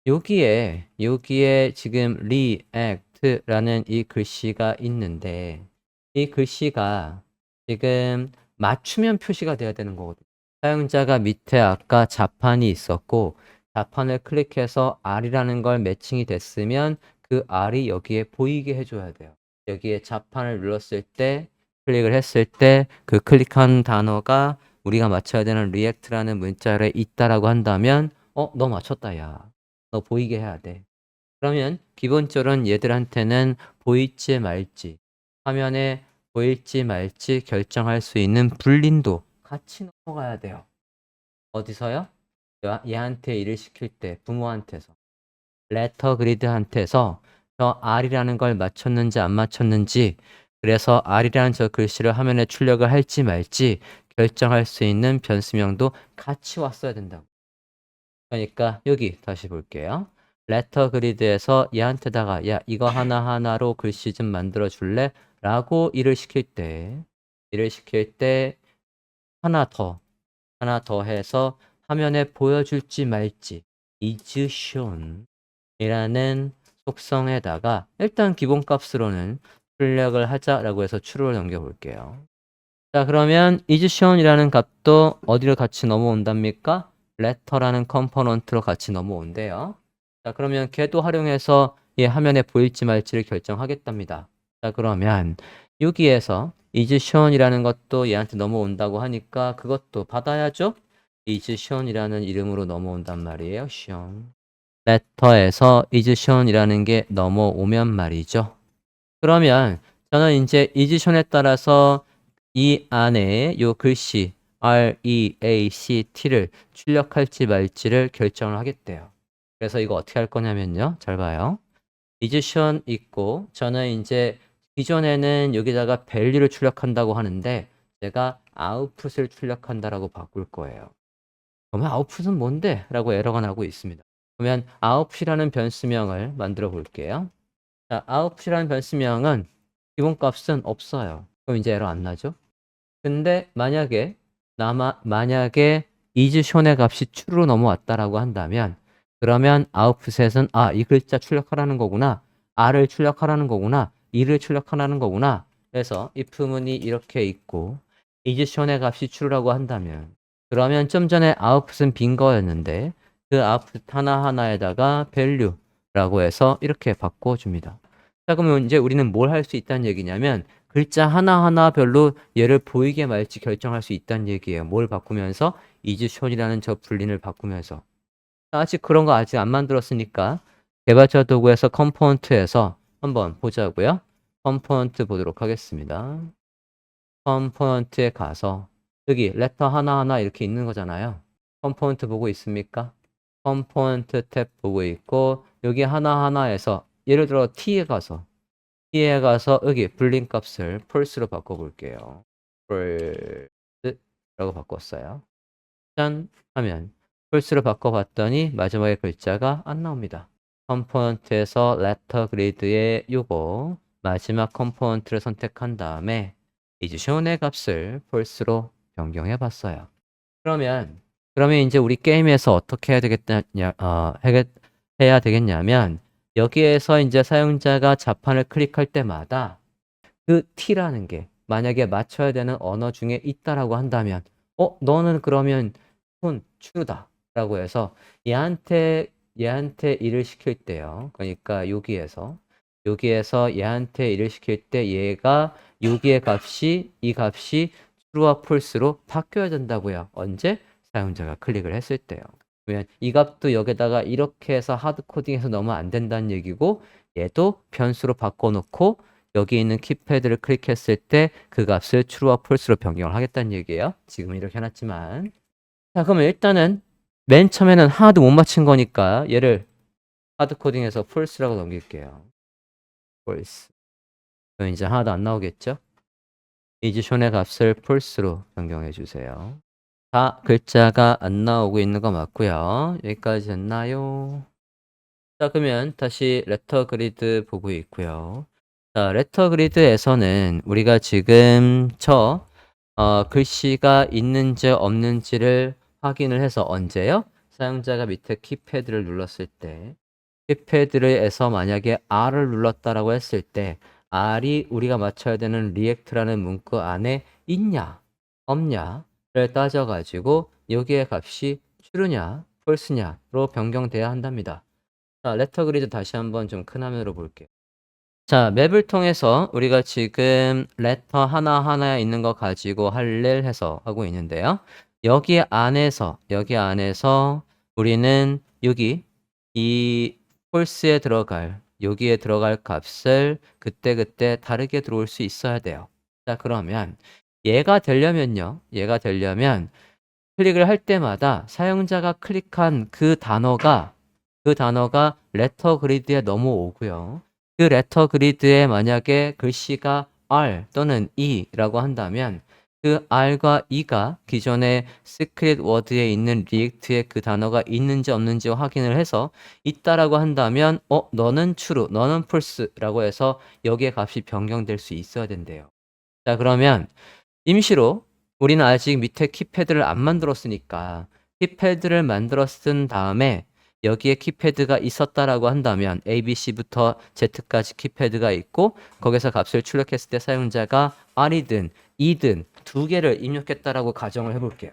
여기에 지금 react라는 이 글씨가 있는데 이 글씨가 지금 맞춤형 표시가 돼야 되는 거거든요. 사용자가 밑에 아까 자판이 있었고 자판을 클릭해서 R이라는 걸 매칭이 됐으면 그 R이 여기에 보이게 해줘야 돼요. 여기에 자판을 눌렀을 때 클릭을 했을 때 그 클릭한 단어가 우리가 맞춰야 되는 react라는 문자열에 있다라고 한다면 너 맞췄다 야. 너 보이게 해야 돼. 그러면 기본적으로는 얘들한테는 보일지 말지 화면에 보일지 말지 결정할 수 있는 불린도 같이 넘어가야 돼요. 어디서요? 얘한테 일을 시킬 때 부모한테서 레터 그리드한테서 저 R이라는 걸 맞췄는지 안 맞췄는지 그래서 R이라는 저 글씨를 화면에 출력을 할지 말지 결정할 수 있는 변수명도 같이 왔어야 된다고. 그러니까 여기 다시 볼게요. 레터 그리드에서 얘한테다가 야 이거 하나하나로 글씨 좀 만들어 줄래? 라고 일을 시킬 때 하나 더 해서 화면에 보여줄지 말지 is shown 이라는 속성에다가 일단 기본값으로는 출력을 하자라고 해서 true를 넘겨볼게요. 자 그러면 is shown이라는 값도 어디로 같이 넘어온답니까? letter라는 컴포넌트로 같이 넘어온대요. 자 그러면 걔도 활용해서 얘 화면에 보일지 말지를 결정하겠답니다. 자 그러면 여기에서 is shown이라는 것도 얘한테 넘어온다고 하니까 그것도 받아야죠. is shown이라는 이름으로 넘어온단 말이에요. shown. letter에서 is shown이라는 게 넘어오면 말이죠. 그러면 저는 이제 is shown에 따라서 이 안에 요 글씨 REACT를 출력할지 말지를 결정을 하겠대요. 그래서 이거 어떻게 할 거냐면요. 잘 봐요. is shown 있고 저는 이제 기존에는 여기다가 value를 출력한다고 하는데 제가 output을 출력한다라고 바꿀 거예요. 그러면 output은 뭔데? 라고 에러가 나고 있습니다. 그러면 output이라는 변수명을 만들어 볼게요. 자, output이라는 변수명은 기본값은 없어요. 그럼 이제 에러 안 나죠? 근데 만약에 is shown의 값이 true로 넘어왔다라고 한다면 그러면 output에서는 이 글자 출력하라는 거구나. R을 출력하라는 거구나. E를 출력하라는 거구나. 그래서 if문이 이렇게 있고 is shown의 값이 true라고 한다면 그러면 좀 전에 output은 빈 거였는데 그 output 하나하나에다가 value라고 해서 이렇게 바꿔줍니다. 자 그러면 이제 우리는 뭘 할 수 있다는 얘기냐면 글자 하나하나 별로 얘를 보이게 말지 결정할 수 있다는 얘기예요. 뭘 바꾸면서 is shown이라는 저 불린을 바꾸면서 아직 그런 거 아직 안 만들었으니까 개발자 도구에서 컴포넌트에서 한번 보자고요. 컴포넌트 보도록 하겠습니다. 컴포넌트에 가서 여기 레터 하나하나 이렇게 있는 거잖아요. 컴포넌트 보고 있습니까? 컴포넌트 탭 보고 있고 여기 하나하나에서 예를 들어 T에 가서 여기 불린 값을 false로 바꿔볼게요. false라고 바꿨어요. 짠 하면 false로 바꿔봤더니 마지막에 글자가 안 나옵니다. 컴포넌트에서 letter grid에 요거 마지막 컴포넌트를 선택한 다음에 is shown의 값을 false로 변경해 봤어요. 그러면 이제 우리 게임에서 어떻게 해야 되겠냐면 여기에서 이제 사용자가 자판을 클릭할 때마다 그 t라는 게 만약에 맞춰야 되는 언어 중에 있다라고 한다면 너는 그러면 true다 라고 해서 얘한테 일을 시킬 때요. 그러니까 여기에서 얘한테 일을 시킬 때 얘가 여기의 이 값이 true와 false로 바뀌어야 된다고요. 언제? 사용자가 클릭을 했을 때요. 그러면 이 값도 여기다가 이렇게 해서 하드코딩해서 넣으면 안 된다는 얘기고 얘도 변수로 바꿔놓고 여기 있는 키패드를 클릭했을 때 그 값을 true와 false로 변경을 하겠다는 얘기예요. 지금 이렇게 해놨지만 자 그러면 일단은 맨 처음에는 하나도 못 맞힌 거니까 얘를 하드코딩해서 false라고 넘길게요. false. 그럼 이제 하나도 안 나오겠죠? is shown의 값을 false로 변경해 주세요. 다 글자가 안 나오고 있는 거 맞고요. 여기까지 됐나요? 자 그러면 다시 레터 그리드 보고 있고요. 자 레터 그리드에서는 우리가 지금 글씨가 있는지 없는지를 확인을 해서 언제요? 사용자가 밑에 키패드를 눌렀을 때 키패드에서 만약에 R을 눌렀다라고 했을 때 R이 우리가 맞춰야 되는 react라는 문구 안에 있냐 없냐를 따져가지고 여기에 값이 true냐 false냐로 변경돼야 한답니다. 자, 레터 그리드 다시 한번 좀 큰 화면으로 볼게요. 자, 맵을 통해서 우리가 지금 레터 하나하나에 있는 거 가지고 할 일 해서 하고 있는데요. 여기 안에서 우리는 여기 이 폴스에 들어갈 여기에 들어갈 값을 그때그때 다르게 들어올 수 있어야 돼요. 자, 그러면 얘가 되려면 클릭을 할 때마다 사용자가 클릭한 그 단어가 레터 그리드에 넘어오고요. 그 레터 그리드에 만약에 글씨가 R 또는 E라고 한다면 그 R과 E가 기존의 시크릿 워드에 있는 리액트에 그 단어가 있는지 없는지 확인을 해서 있다라고 한다면 너는 true, 너는 false라고 해서 여기에 값이 변경될 수 있어야 된대요. 자, 그러면 임시로 우리는 아직 밑에 키패드를 안 만들었으니까 키패드를 만들어 쓴 다음에 여기에 키패드가 있었다라고 한다면 ABC부터 Z까지 키패드가 있고 거기서 값을 출력했을 때 사용자가 R이든 E든 두 개를 입력했다라고 가정을 해볼게요.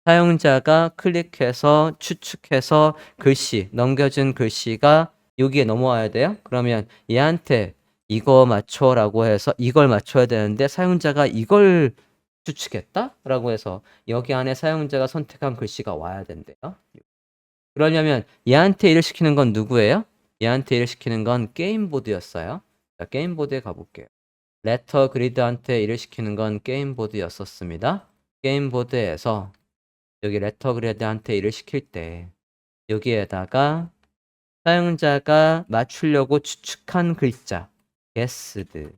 사용자가 클릭해서 추측해서 글씨, 넘겨준 글씨가 여기에 넘어와야 돼요. 그러면 얘한테 이거 맞춰라고 해서 이걸 맞춰야 되는데 사용자가 이걸 추측했다? 라고 해서 여기 안에 사용자가 선택한 글씨가 와야 된대요. 그러려면 얘한테 일을 시키는 건 누구예요? 얘한테 일을 시키는 건 게임보드였어요. 자, 게임보드에 가볼게요. 레터 그리드한테 일을 시키는 건 게임보드였었습니다. 게임보드에서 여기 레터 그리드한테 일을 시킬 때 여기에다가 사용자가 맞추려고 추측한 글자 guessed,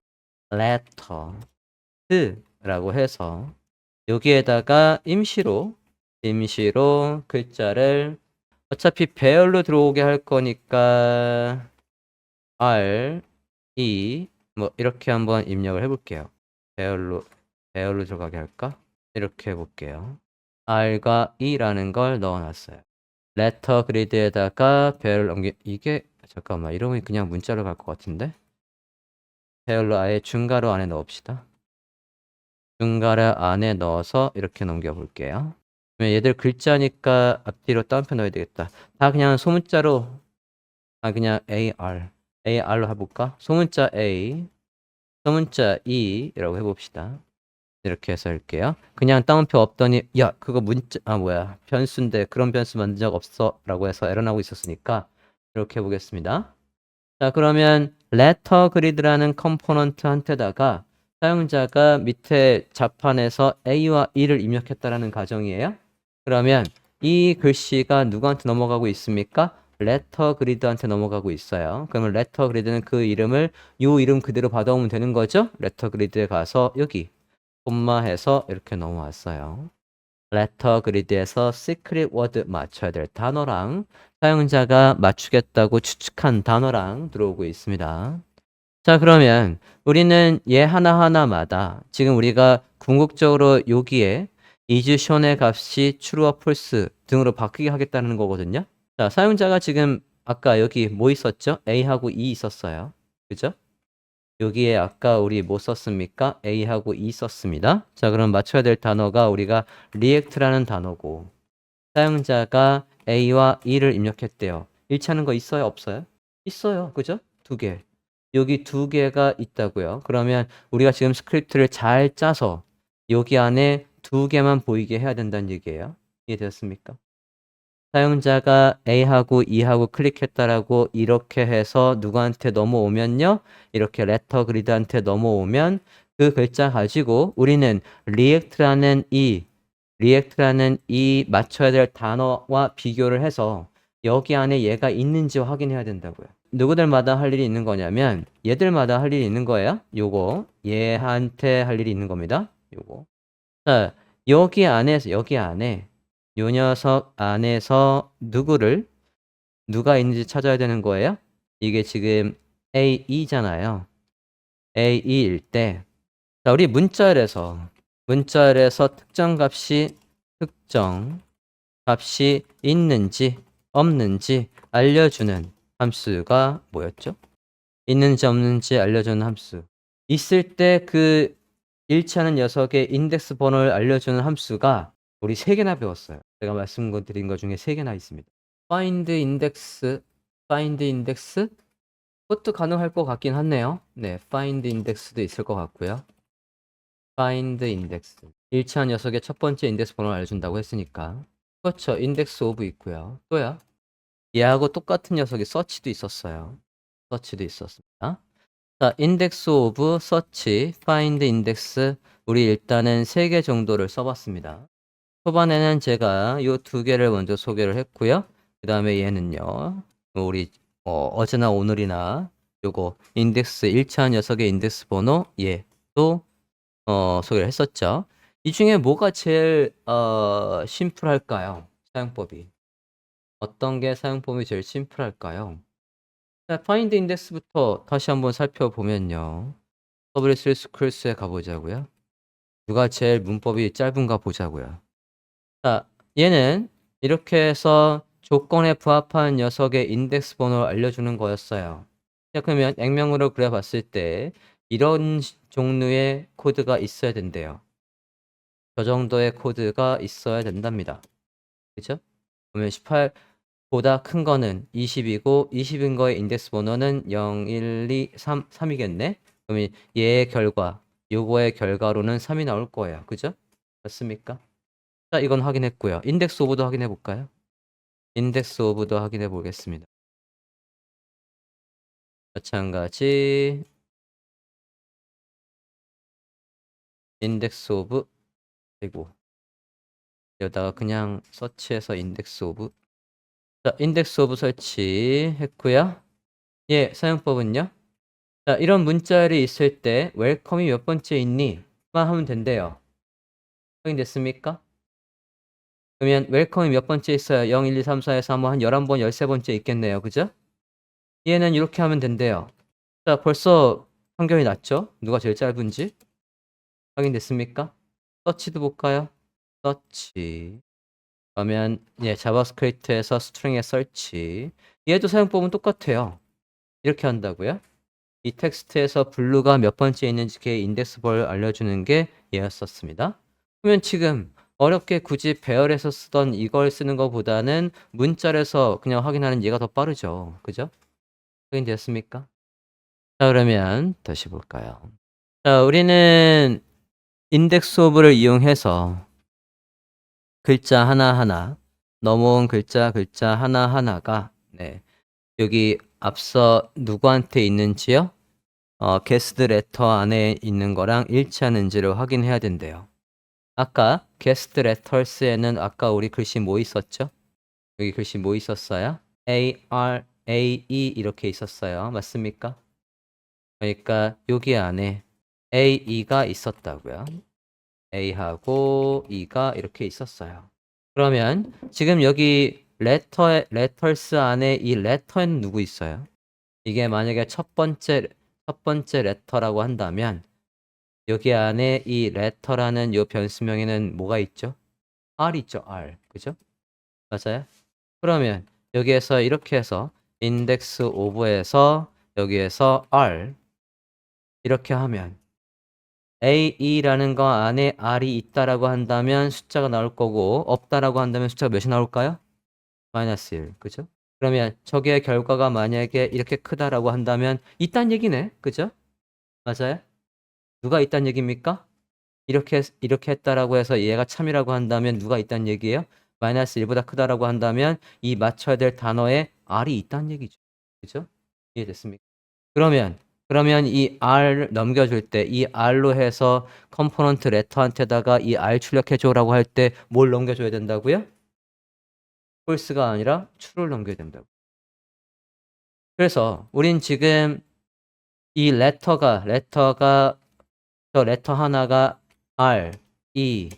letter라고 해서 여기에다가 임시로 글자를 어차피 배열로 들어오게 할 거니까 R, E 뭐 이렇게 한번 입력을 해볼게요. 배열로 들어가게 할까? 이렇게 해볼게요. R과 E라는 걸 넣어놨어요. 레터 그리드에다가 배열을 이게 잠깐만 이러면 그냥 문자로 갈 것 같은데 배열로 아예 중괄호 안에 넣읍시다. 중괄호 안에 넣어서 이렇게 넘겨볼게요. 얘들 글자니까 앞뒤로 따옴표 넣어야 되겠다. 다 그냥 소문자로 그냥 AR로 해볼까? 소문자 A, 소문자 E라고 해봅시다. 이렇게 해서 할게요. 그냥 따옴표 없더니 야 그거 변수인데 그런 변수 만든 적 없어 라고 해서 에러 나고 있었으니까 이렇게 해보겠습니다. 자, 그러면 letter grid라는 컴포넌트한테다가 사용자가 밑에 자판에서 A와 E를 입력했다라는 가정이에요. 그러면 이 글씨가 누구한테 넘어가고 있습니까? letter grid한테 넘어가고 있어요. 그러면 letter grid는 그 이름을 요 이름 그대로 받아오면 되는 거죠? letter grid에 가서 여기 콤마해서 이렇게 넘어왔어요. 레터 그리드에서 시크릿 워드 맞춰야 될 단어랑 사용자가 맞추겠다고 추측한 단어랑 들어오고 있습니다. 자, 그러면 우리는 얘 하나하나마다 지금 우리가 궁극적으로 여기에 이즈션의 값이 true와 false 등으로 바뀌게 하겠다는 거거든요. 자, 사용자가 지금 아까 여기 뭐 있었죠? A하고 E 있었어요. 그죠? 여기에 아까 우리 뭐 썼습니까? A하고 E 썼습니다. 자, 그럼 맞춰야 될 단어가 우리가 react라는 단어고 사용자가 A와 E를 입력했대요. 일치하는 거 있어요? 없어요? 있어요. 그죠? 두 개. 여기 두 개가 있다고요. 그러면 우리가 지금 스크립트를 잘 짜서 여기 안에 두 개만 보이게 해야 된다는 얘기예요. 이해되었습니까? 사용자가 A하고 E하고 클릭했다라고 이렇게 해서 누구한테 넘어오면요. 이렇게 레터 그리드한테 넘어오면 그 글자 가지고 우리는 react라는 이 맞춰야 될 단어와 비교를 해서 여기 안에 얘가 있는지 확인해야 된다고요. 누구들마다 할 일이 있는 거냐면 얘들마다 할 일이 있는 거예요. 요거 얘한테 할 일이 있는 겁니다. 요거. 자, 여기 안에 요 녀석 안에서 누가 있는지 찾아야 되는 거예요. 이게 지금 A2잖아요. A2일 때 자, 우리 문자열에서 특정값이 특정 값이 있는지 없는지 알려주는 함수가 뭐였죠? 있는지 없는지 알려주는 함수. 있을 때 그 일치하는 녀석의 인덱스 번호를 알려주는 함수가 우리 3개나 배웠어요. 제가 말씀드린 것 중에 3개나 있습니다. find index, 그것도 가능할 것 같긴 하네요. 네, find index도 있을 것 같고요. find index. 일치한 녀석의 첫 번째 인덱스 번호를 알려준다고 했으니까. 그렇죠. index of 있고요. 또요. 얘하고 똑같은 녀석이 search도 있었어요. search도 있었습니다. 자, index of search, find index. 우리 일단은 3개 정도를 써봤습니다. 초반에는 제가 이 2개를 먼저 소개를 했고요. 그 다음에 얘는요. 우리 어제나 오늘이나 요거 인덱스 일치한 녀석의 인덱스 번호 얘도 소개를 했었죠. 이 중에 뭐가 제일 심플할까요? 사용법이. 어떤 게 사용법이 제일 심플할까요? 자, find index부터 다시 한번 살펴보면요. public squares에 가보자고요. 누가 제일 문법이 짧은가 보자고요. 자, 얘는 이렇게 해서 조건에 부합한 녀석의 인덱스 번호를 알려주는 거였어요. 자, 그러면 액면으로 그려봤을 때 이런 종류의 코드가 있어야 된대요. 저 정도의 코드가 있어야 된답니다. 그죠? 그러면 18보다 큰 거는 20이고 20인 거의 인덱스 번호는 0, 1, 2, 3, 3이겠네? 그러면 얘의 결과, 요거의 결과로는 3이 나올 거예요. 그죠? 맞습니까? 자, 이건 확인했고요. 인덱스 오브도 확인해 볼까요? 인덱스 오브도 확인해 보겠습니다. 마찬가지 인덱스 오브 그리고 여기다가 그냥 서치해서 인덱스 오브. 자, 인덱스 오브 설치했고요. 예, 사용법은요. 자, 이런 문자열이 있을 때 웰컴이 몇 번째 있니? 만 하면 된대요. 확인됐습니까? 그러면 웰컴이 몇 번째 있어요? 0, 1, 2, 3, 4, 5, 3, 5, 한 11번, 13번째 있겠네요. 그죠? 얘는 이렇게 하면 된대요. 자, 벌써 판결이 났죠? 누가 제일 짧은지? 확인됐습니까? 서치도 볼까요? 서치. 그러면 예, 자바스크립트에서 스트링의 search. 얘도 사용법은 똑같아요. 이렇게 한다고요? 이 텍스트에서 블루가 몇 번째 있는지 걔 인덱스 벌 알려주는 게 얘였었습니다. 그러면 지금 어렵게 굳이 배열해서 쓰던 이걸 쓰는 것보다는 문자에서 그냥 확인하는 얘가 더 빠르죠. 그죠? 확인되었습니까? 자, 그러면 다시 볼까요? 자, 우리는 인덱스 오브를 이용해서 글자 하나하나, 넘어온 글자 하나하나가 네, 여기 앞서 누구한테 있는지요? 게스트 레터 안에 있는 거랑 일치하는지를 확인해야 된대요. 아까 게스트 레터스에는 아까 우리 글씨 뭐 있었죠? 여기 글씨 뭐 있었어요? A, R, A, E 이렇게 있었어요. 맞습니까? 그러니까 여기 안에 A, E가 있었다고요. A하고 E가 이렇게 있었어요. 그러면 지금 여기 레터스 안에 이 레터에는 누구 있어요? 이게 만약에 첫 번째 레터라고 한다면 여기 안에 이 레터라는 요 변수명에는 뭐가 있죠? R 있죠, R. 그죠? 맞아요? 그러면 여기에서 이렇게 해서 인덱스 오브에서 여기에서 R 이렇게 하면 AE라는 거 안에 R이 있다라고 한다면 숫자가 나올 거고 없다라고 한다면 숫자가 몇이 나올까요? 마이너스 1. 그죠? 그러면 저기의 결과가 만약에 이렇게 크다라고 한다면 있단 얘기네. 그죠? 맞아요? 누가 있단 얘기입니까? 이렇게 했다라고 해서 얘가 참이라고 한다면 누가 있단 얘기예요? 마이너스 1보다 크다라고 한다면 이 맞춰야 될 단어에 R이 있단 얘기죠. 그죠? 이해됐습니까? 그러면 이 R 넘겨줄 때 이 R로 해서 컴포넌트 레터한테다가 이 R 출력해줘라고 할 때 뭘 넘겨줘야 된다고요? false가 아니라 true를 넘겨야 된다고. 그래서 우린 지금 이 레터가 저 레터 하나가 R, E,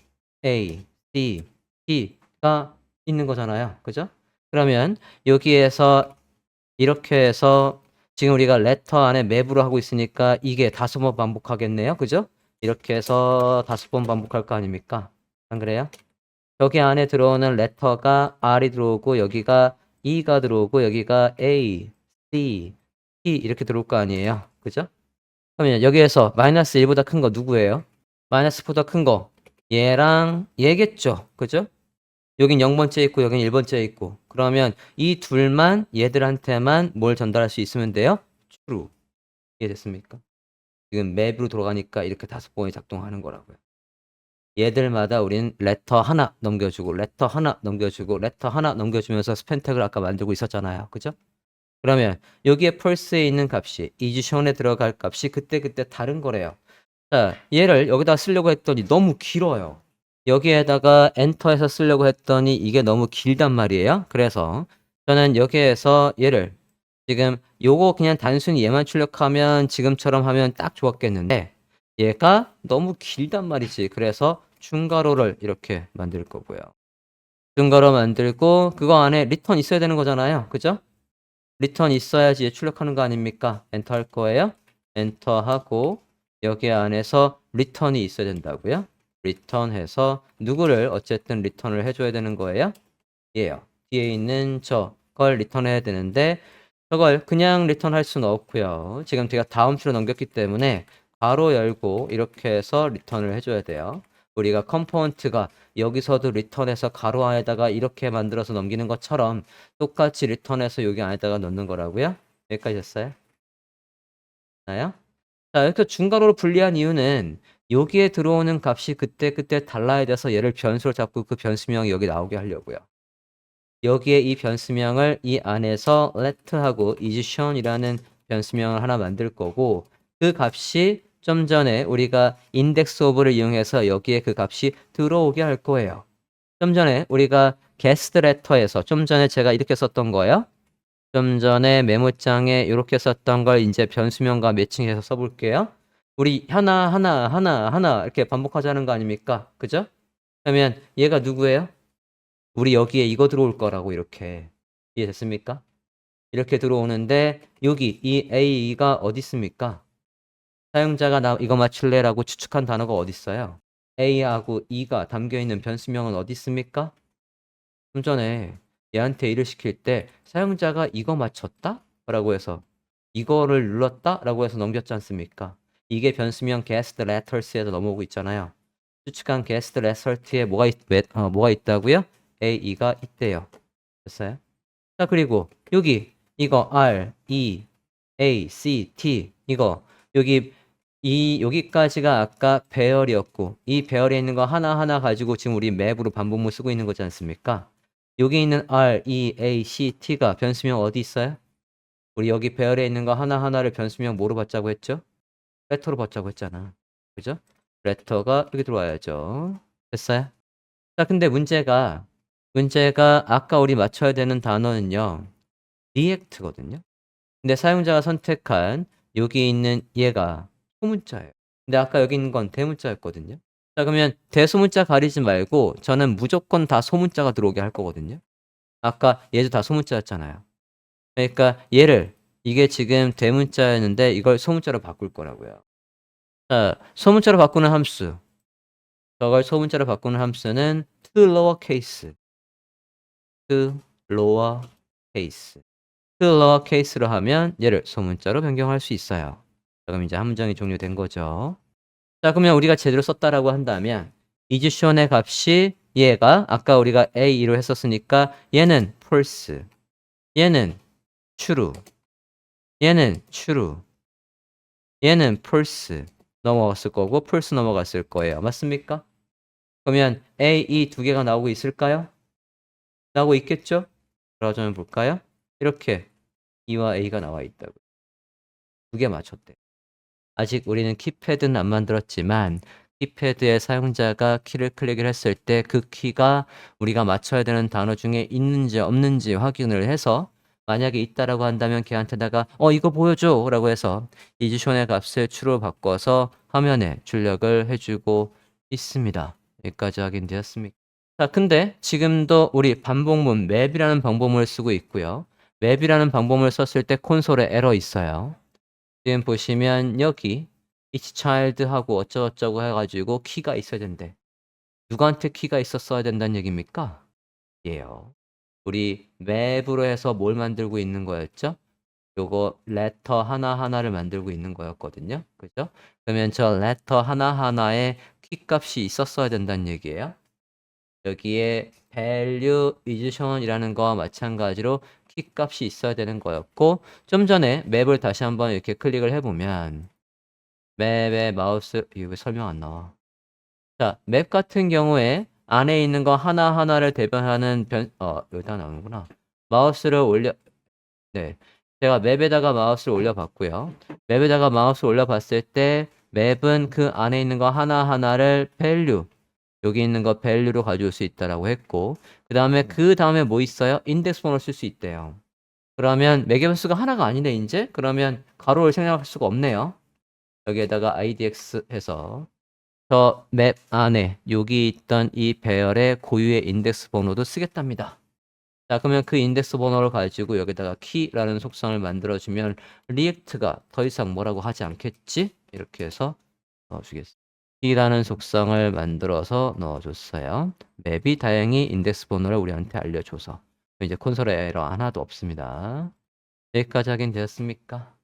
A, C, T가 있는 거잖아요. 그죠? 그러면 여기에서 이렇게 해서 지금 우리가 레터 안에 맵으로 하고 있으니까 이게 5번 반복하겠네요. 그죠? 이렇게 해서 5번 반복할 거 아닙니까? 안 그래요? 여기 안에 들어오는 레터가 R이 들어오고 여기가 E가 들어오고 여기가 A, C, T 이렇게 들어올 거 아니에요. 그죠? 그러면 여기에서 마이너스 1보다 큰 거 누구예요? 마이너스 4보다 큰 거 얘랑 얘겠죠. 그죠? 여긴 0번째 있고 여긴 1번째 있고 그러면 이 둘만 얘들한테만 뭘 전달할 수 있으면 돼요? true. 이해됐습니까? 지금 맵으로 돌아가니까 이렇게 5번이 작동하는 거라고요. 얘들마다 우린 레터 하나 넘겨주고 레터 하나 넘겨주고 레터 하나 넘겨주면서 스펜텍을 아까 만들고 있었잖아요. 그죠? 그러면 여기에 펄스에 있는 값이 이지션에 들어갈 값이 그때그때 다른 거래요. 자, 얘를 여기다 쓰려고 했더니 너무 길어요. 여기에다가 엔터해서 쓰려고 했더니 이게 너무 길단 말이에요. 그래서 저는 여기에서 얘를 지금 요거 그냥 단순히 얘만 출력하면 지금처럼 하면 딱 좋았겠는데 얘가 너무 길단 말이지. 그래서 중괄호를 이렇게 만들 거고요. 중괄호 만들고 그거 안에 리턴 있어야 되는 거잖아요. 그죠? 리턴 있어야지 얘 출력하는 거 아닙니까? 엔터 할 거예요. 엔터하고 여기 안에서 리턴이 있어야 된다고요. 리턴해서 누구를 어쨌든 리턴을 해줘야 되는 거예요. 얘요. 뒤에 있는 저걸 리턴해야 되는데 저걸 그냥 리턴할 수는 없고요. 지금 제가 다음 줄로 넘겼기 때문에 괄호 열고 이렇게 해서 리턴을 해줘야 돼요. 우리가 컴포넌트가 여기서도 리턴해서 괄호 안에다가 이렇게 만들어서 넘기는 것처럼 똑같이 리턴해서 여기 안에다가 넣는 거라고요. 여기까지 됐어요? 나요? 자, 이렇게 중괄호로 분리한 이유는 여기에 들어오는 값이 그때그때 달라야 돼서 얘를 변수로 잡고 그 변수명이 여기 나오게 하려고요. 여기에 이 변수명을 이 안에서 let하고 isShown이라는 변수명을 하나 만들 거고 그 값이 좀 전에 우리가 index of를 이용해서 여기에 그 값이 들어오게 할 거예요. 좀 전에 우리가 guest letter에서 좀 전에 제가 이렇게 썼던 거예요. 좀 전에 메모장에 이렇게 썼던 걸 이제 변수명과 매칭해서 써볼게요. 우리 하나 이렇게 반복하자는 거 아닙니까? 그죠? 그러면 얘가 누구예요? 우리 여기에 이거 들어올 거라고 이렇게 이해됐습니까? 이렇게 들어오는데 여기 이 A가 어디 있습니까? 사용자가 나 이거 맞출래라고 추측한 단어가 어디 있어요? A하고 E가 담겨있는 변수명은 어디 있습니까? 좀 전에 얘한테 일을 시킬 때 사용자가 이거 맞췄다? 라고 해서 이거를 눌렀다? 라고 해서 넘겼지 않습니까? 이게 변수명 guessed letters에도 넘어오고 있잖아요. 추측한 guessed letters에 뭐가 있다고요? A가 있대요. 됐어요? 자, 그리고 여기 이거 R, E, A, C, T 이거 여기까지가 아까 배열이었고 이 배열에 있는 거 하나하나 가지고 지금 우리 맵으로 반복문 쓰고 있는 거지 않습니까? 여기 있는 R, E, A, C, T가 변수명 어디 있어요? 우리 여기 배열에 있는 거 하나하나를 변수명 뭐로 받자고 했죠? 레터로 받자고 했잖아. 그죠? 레터가 여기 들어와야죠. 됐어요? 자, 근데 문제가 아까 우리 맞춰야 되는 단어는요. react거든요. 근데 사용자가 선택한 여기 있는 얘가 소문자예요. 근데 아까 여기 있는 건 대문자였거든요. 자, 그러면 대소문자 가리지 말고 저는 무조건 다 소문자가 들어오게 할 거거든요. 아까 얘도 다 소문자였잖아요. 그러니까 얘를 이게 지금 대문자였는데 이걸 소문자로 바꿀 거라고요. 자, 소문자로 바꾸는 함수. 저걸 소문자로 바꾸는 함수는 to lowercase. to lowercase. to lowercase로 하면 얘를 소문자로 변경할 수 있어요. 자, 그럼 이제 함정이 종료된 거죠. 자, 그러면 우리가 제대로 썼다라고 한다면 이지션의 값이 얘가 아까 우리가 A2로 했었으니까 얘는 false, 얘는 true, 얘는 true, 얘는 false 넘어갔을 거고 false 넘어갔을 거예요. 맞습니까? 그러면 A, E 두 개가 나오고 있을까요? 나오고 있겠죠? 그러면 볼까요? 이렇게 E와 A가 나와 있다고. 두 개 맞췄대. 아직 우리는 키패드는 안 만들었지만 키패드의 사용자가 키를 클릭을 했을 때 그 키가 우리가 맞춰야 되는 단어 중에 있는지 없는지 확인을 해서 만약에 있다라고 한다면 걔한테다가 이거 보여줘 라고 해서 이지션의 값을 true로 바꿔서 화면에 출력을 해주고 있습니다. 여기까지 확인되었습니까? 자, 근데 지금도 우리 반복문 맵이라는 방법문을 쓰고 있고요. 맵이라는 방법문을 썼을 때 콘솔에 에러 있어요. 지금 보시면 여기 each child하고 어쩌고저쩌고 해가지고 키가 있어야 된대. 누구한테 키가 있었어야 된다는 얘기입니까? 예요. 우리 맵으로 해서 뭘 만들고 있는 거였죠? 요거 레터 하나하나를 만들고 있는 거였거든요. 그죠? 그러면 저 레터 하나하나에 키값이 있었어야 된다는 얘기예요. 여기에 value is이라는 거와 마찬가지로 키값이 있어야 되는 거였고, 좀 전에 맵을 다시 한번 이렇게 클릭을 해보면 맵의 마우스 이거 왜 설명 안 나와? 자, 맵 같은 경우에 안에 있는 거 하나하나를 대변하는 여기다 나오는구나. 마우스를 올려 네. 제가 맵에다가 마우스를 올려봤고요. 맵에다가 마우스를 올려봤을 때 맵은 그 안에 있는 거 하나하나를 value, 여기 있는 거 value로 가져올 수 있다라고 했고, 그 다음에 뭐 있어요? 인덱스 번호를 쓸 수 있대요. 그러면 매개변 수가 하나가 아니네, 이제? 그러면 가로를 생략할 수가 없네요. 여기에다가 idx 해서 저 맵 안에 여기 있던 이 배열의 고유의 인덱스 번호도 쓰겠답니다. 자, 그러면 그 인덱스 번호를 가지고 여기다가 키라는 속성을 만들어주면 리액트가 더 이상 뭐라고 하지 않겠지? 이렇게 해서 넣어주겠습니다. 키라는 속성을 만들어서 넣어줬어요. 맵이 다행히 인덱스 번호를 우리한테 알려줘서 이제 콘솔에 에러 하나도 없습니다. 여기까지 확인되었습니까?